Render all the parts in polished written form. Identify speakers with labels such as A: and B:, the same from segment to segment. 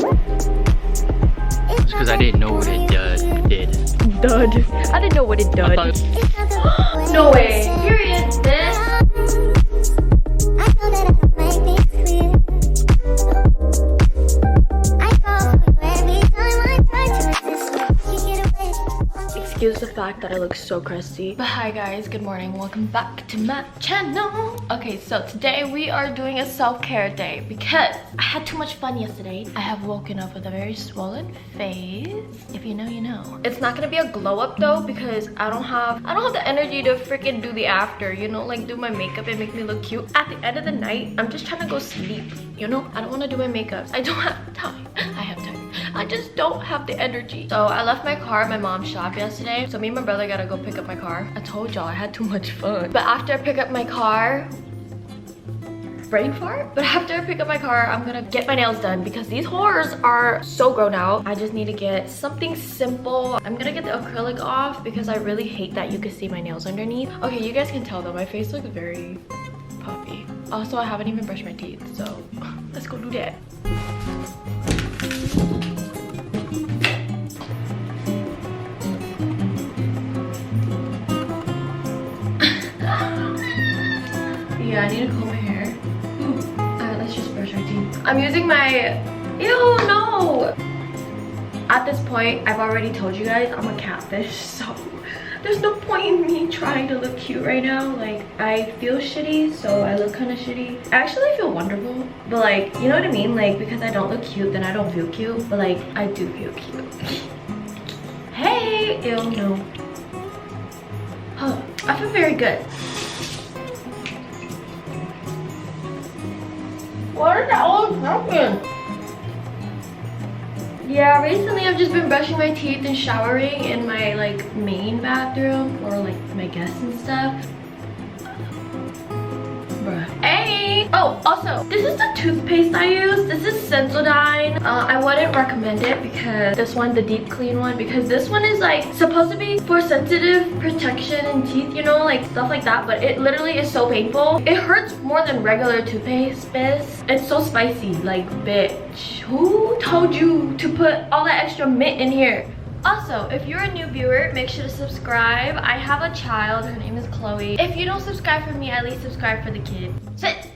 A: It's because I didn't know what it did.
B: Dud. I didn't know what it did. No way. Period, bitch. Excuse the fact that I look so crusty. But hi guys, good morning. Welcome back to my channel. Okay, so today we are doing a self-care day because I had too much fun yesterday. I have woken up with a very swollen face. If you know, you know. It's not gonna be a glow up though because I don't have the energy to freaking do the after, you know, like do my makeup and make me look cute. At the end of the night, I'm just trying to go sleep, you know? I don't want to do my makeup. I don't have time. I have time. I just don't have the energy. So I left my car at my mom's shop yesterday. So me and my brother gotta go pick up my car. I told y'all I had too much fun. But after I pick up my car, brain fart? But after I pick up my car, I'm gonna get my nails done because these whores are so grown out. I just need to get something simple. I'm gonna get the acrylic off because I really hate that you can see my nails underneath. Okay, you guys can tell though, my face looks very puffy. Also, I haven't even brushed my teeth, so let's go do that. Yeah, I need to comb my hair. Alright, let's just brush our teeth. I'm using my... Ew, no! At this point, I've already told you guys I'm a catfish, so there's no point in me trying to look cute right now. Like, I feel shitty, so I look kind of shitty. I actually feel wonderful, but like, you know what I mean? Like, because I don't look cute, then I don't feel cute. But like, I do feel cute. Hey! Ew, no. Huh. I feel very good. What is that all happen? Yeah, recently I've just been brushing my teeth and showering in my like main bathroom or like my guests and stuff. Bruh. Hey! Oh, also, this is the toothpaste I use. This is Sensodyne. I wouldn't recommend it because this one, the deep clean one, because this one is like supposed to be for sensitive protection in teeth, you know, like stuff like that, but it literally is so painful. It hurts more than regular toothpaste. It's so spicy, like bitch. Who told you to put all that extra mint in here? Also, if you're a new viewer, make sure to subscribe. I have a child, her name is Chloe. If you don't subscribe for me, at least subscribe for the kid. Sit!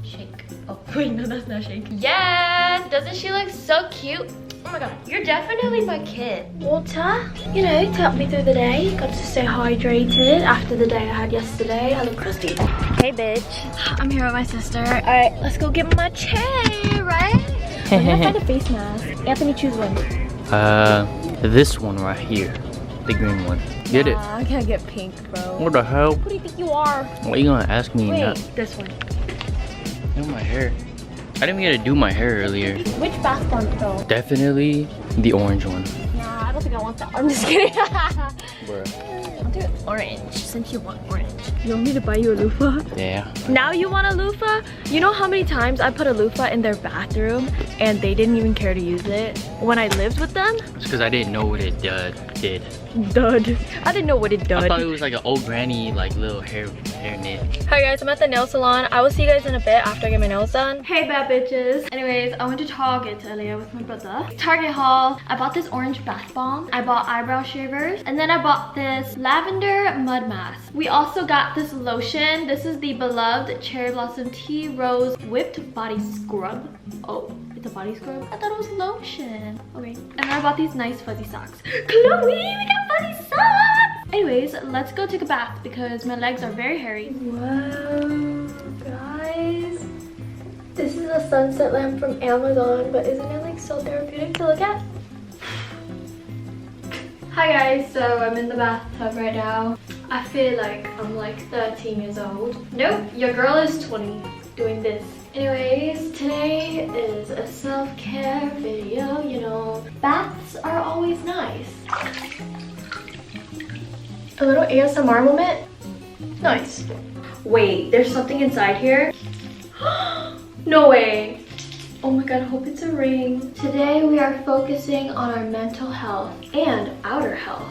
B: Shake. Oh, wait, no, that's not shake. Yes! Doesn't she look so cute? Oh my god, you're definitely my kid. Water, you know, to help me through the day. Got to stay hydrated after the day I had yesterday. I look crusty. Hey, bitch. I'm here with my sister. Alright, let's go get my chair, right? I'm gonna find a face mask. Anthony, choose one.
A: This one right here, the green one. Get it?
B: I can't get pink, bro.
A: What the hell?
B: Who do you think you are?
A: What are you gonna ask me?
B: Wait,
A: now?
B: this one.
A: Do my hair. I didn't get to do my hair earlier.
B: Which bath bomb though?
A: Definitely the orange one.
B: Nah, I don't think I want that. I'm just kidding.
A: Bruh.
B: I'll do it orange since you want orange. You want me to buy you a loofah?
A: Yeah.
B: Now you want a loofah? You know how many times I put a loofah in their bathroom and they didn't even care to use it when I lived with them?
A: It's because I didn't know what it did.
B: Dud. I didn't know what it did.
A: I thought it was like an old granny, like little hair knit.
B: Hi guys, I'm at the nail salon. I will see you guys in a bit after I get my nails done. Hey bad bitches. Anyways, I went to Target earlier with my brother. Target haul. I bought this orange bath bomb. I bought eyebrow shavers. And then I bought this lavender mud mask. We also got this lotion. This is the beloved Cherry Blossom Tea Rose Whipped Body Scrub. Oh, it's a body scrub? I thought it was lotion. Okay. And then I bought these nice fuzzy socks. Chloe, we got fuzzy socks! Anyways, let's go take a bath because my legs are very hairy. Whoa, guys. This is a sunset lamp from Amazon, but isn't it like so therapeutic to look at? Hi guys, so I'm in the bathtub right now. I feel like I'm like 13 years old. Nope, your girl is 20 doing this. Anyways, today is a self-care video, you know. Baths are always nice. A little ASMR moment. Nice. Wait, there's something inside here. No way. Oh my god, I hope it's a ring. Today we are focusing on our mental health and outer health.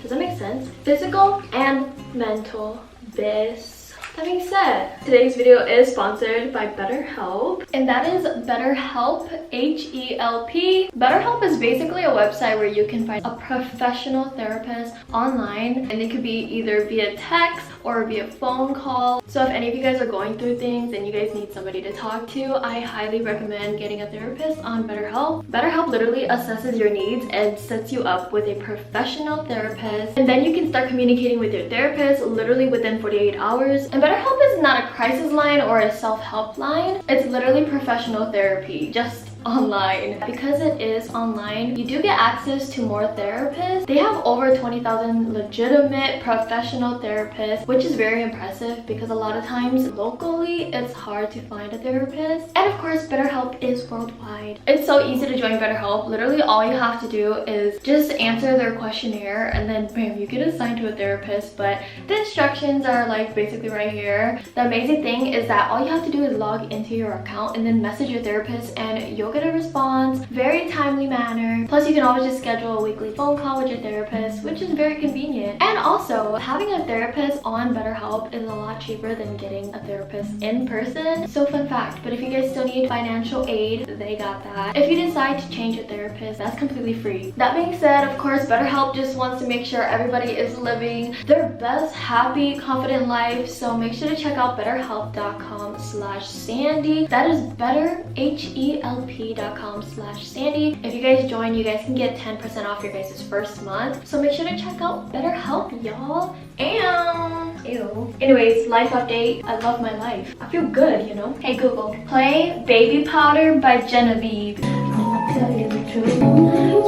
B: Does that make sense? Physical and mental. This That being said, today's video is sponsored by BetterHelp, and that is BetterHelp, H-E-L-P. BetterHelp is basically a website where you can find a professional therapist online, and it could be either via text or via phone call. So if any of you guys are going through things and you guys need somebody to talk to, I highly recommend getting a therapist on BetterHelp. BetterHelp literally assesses your needs and sets you up with a professional therapist, and then you can start communicating with your therapist literally within 48 hours. And BetterHelp is not a crisis line or a self-help line. It's literally professional therapy, just online. Because it is online, you do get access to more therapists. They have over 20,000 legitimate professional therapists, which is very impressive because a lot of times locally it's hard to find a therapist. And of course, BetterHelp is worldwide. It's so easy to join BetterHelp. Literally all you have to do is just answer their questionnaire and then bam, you get assigned to a therapist. But the instructions are like basically right here. The amazing thing is that all you have to do is log into your account and then message your therapist, and you'll get a response, very timely manner. Plus you can always just schedule a weekly phone call with your therapist, which is very convenient. And also, having a therapist on BetterHelp is a lot cheaper than getting a therapist in person. So fun fact, but if you guys still need financial aid, they got that. If you decide to change a therapist, that's completely free. That being said, of course, BetterHelp just wants to make sure everybody is living their best, happy, confident life. So make sure to check out betterhelp.com/Sandy. That is better, HELP.com/Sandy. If you guys join, you guys can get 10% off your guys' first month. So make sure to check out BetterHelp, y'all. And ew. Anyways, life update. I love my life. I feel good, you know? Hey Google, play Baby Powder by Genevieve. I'll tell you the truth.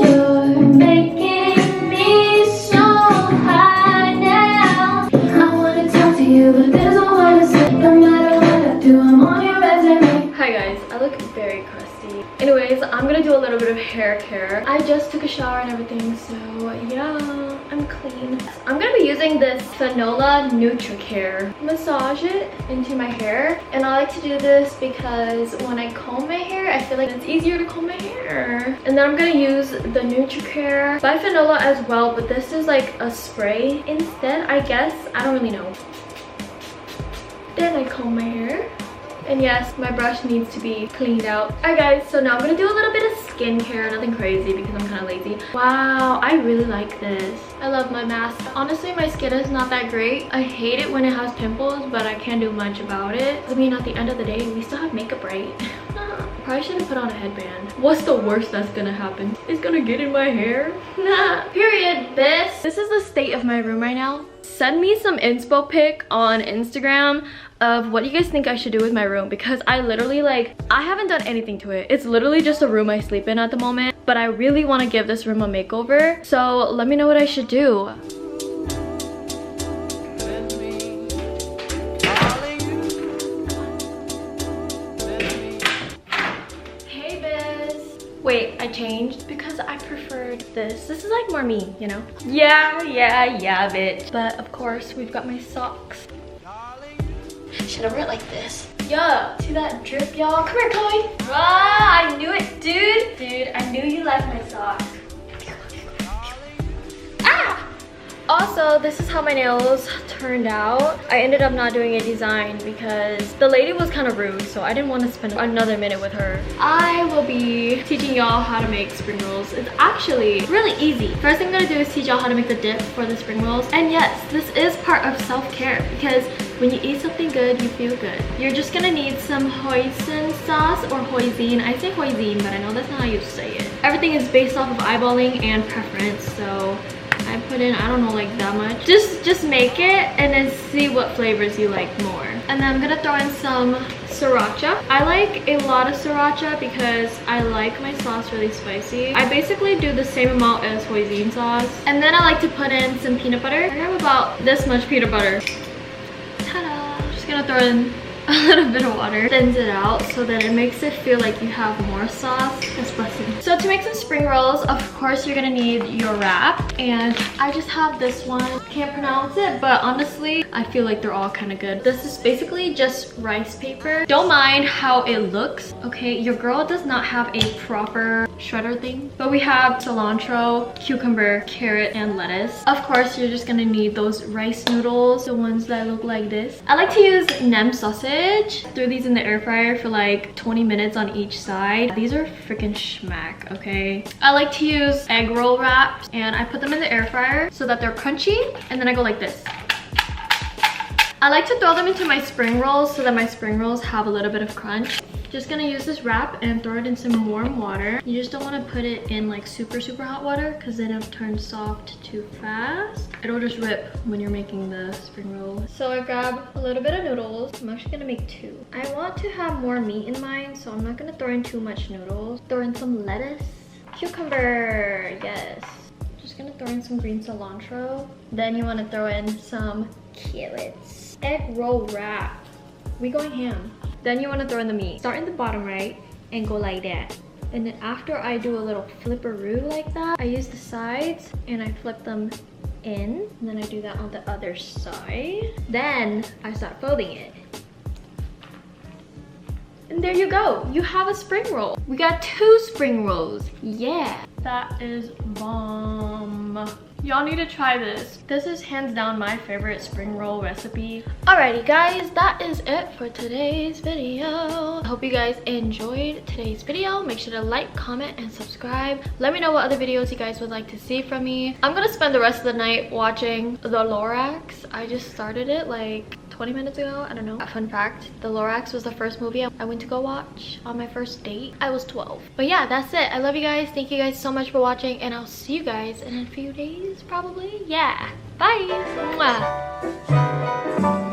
B: You're making me so high now. I wanna talk to you, but there's no one to say. No matter what I do, I'm on your resume. Hi guys, I look very crusty. Anyways, I'm gonna do a little bit of hair care. I just took a shower and everything, so yeah, I'm clean. I'm gonna be using this Fanola NutriCare. Massage it into my hair, and I like to do this because when I comb my hair, I feel like it's easier to comb my hair. And then I'm gonna use the NutriCare by Fanola as well, but this is like a spray instead, I guess. I don't really know. Then I comb my hair. And yes, my brush needs to be cleaned out. Alright guys, so now I'm gonna do a little bit of skincare, nothing crazy because I'm kind of lazy. Wow, I really like this. I love my mask. Honestly, my skin is not that great. I hate it when it has pimples, but I can't do much about it. I mean, at the end of the day, we still have makeup, right? Probably shouldn't put on a headband. What's the worst that's gonna happen? It's gonna get in my hair. Nah. Period, bitch. This is the state of my room right now. Send me some inspo pic on Instagram of what you guys think I should do with my room, because I literally I haven't done anything to it. It's literally just a room I sleep in at the moment, but I really want to give this room a makeover. So let me know what I should do. Hey biz. Wait, I changed because I preferred this. This is like more me, you know? Yeah, bitch. But of course, we've got my socks. Should I wear it like this? Yeah, see that drip, y'all? Come here, Chloe. Ah, I knew it, dude. Dude, I knew you liked my socks. Ah! Also, this is how my nails turned out. I ended up not doing a design because the lady was kind of rude, so I didn't want to spend another minute with her. I will be teaching y'all how to make spring rolls. It's actually really easy. First thing I'm gonna do is teach y'all how to make the dip for the spring rolls. And yes, this is part of self-care because when you eat something good, you feel good. You're just gonna need some hoisin sauce or hoisin. I say hoisin, but I know that's not how you say it. Everything is based off of eyeballing and preference, so I put in, I don't know, like that much. Just make it and then see what flavors you like more. And then I'm gonna throw in some sriracha. I like a lot of sriracha because I like my sauce really spicy. I basically do the same amount as hoisin sauce. And then I like to put in some peanut butter. I have about this much peanut butter. Ta-da! Just gonna throw in a little bit of water, thins it out so that it makes it feel like you have more sauce. That's blessing. So to make some spring rolls, of course you're gonna need your wrap, and I just have this one. Can't pronounce it, but honestly I feel like they're all kind of good. This is basically just rice paper. Don't mind how it looks, okay? Your girl does not have a proper shredder thing, but we have cilantro, cucumber, carrot, and lettuce. Of course, you're just gonna need those rice noodles, the ones that look like this. I like to use nem sausage. Throw these in the air fryer for like 20 minutes on each side. These are freaking schmack, okay? I like to use egg roll wraps, and I put them in the air fryer so that they're crunchy, and then I go like this. I like to throw them into my spring rolls so that my spring rolls have a little bit of crunch. Just gonna use this wrap and throw it in some warm water. You just don't want to put it in like super hot water because then it'll turn soft too fast. It'll just rip when you're making the spring roll. So I grab a little bit of noodles. I'm actually gonna make 2. I want to have more meat in mine, so I'm not gonna throw in too much noodles. Throw in some lettuce, cucumber, yes. Just gonna throw in some green cilantro. Then you want to throw in some carrots. Egg roll wrap. We going ham. Then you want to throw in the meat. Start in the bottom right and go like that. And then after I do a little flipperoo like that, I use the sides and I flip them in. And then I do that on the other side. Then I start folding it. And there you go. You have a spring roll. We got 2 spring rolls. Yeah. That is bomb. Y'all need to try this. This is hands down my favorite spring roll recipe. Alrighty guys, that is it for today's video. I hope you guys enjoyed today's video. Make sure to like, comment, and subscribe. Let me know what other videos you guys would like to see from me. I'm gonna spend the rest of the night watching The Lorax. I just started it like 20 minutes ago, I don't know. A fun fact, The Lorax was the first movie I went to go watch on my first date. I was 12. But yeah, that's it. I love you guys. Thank you guys so much for watching, and I'll see you guys in a few days probably. Yeah, bye. Mwah.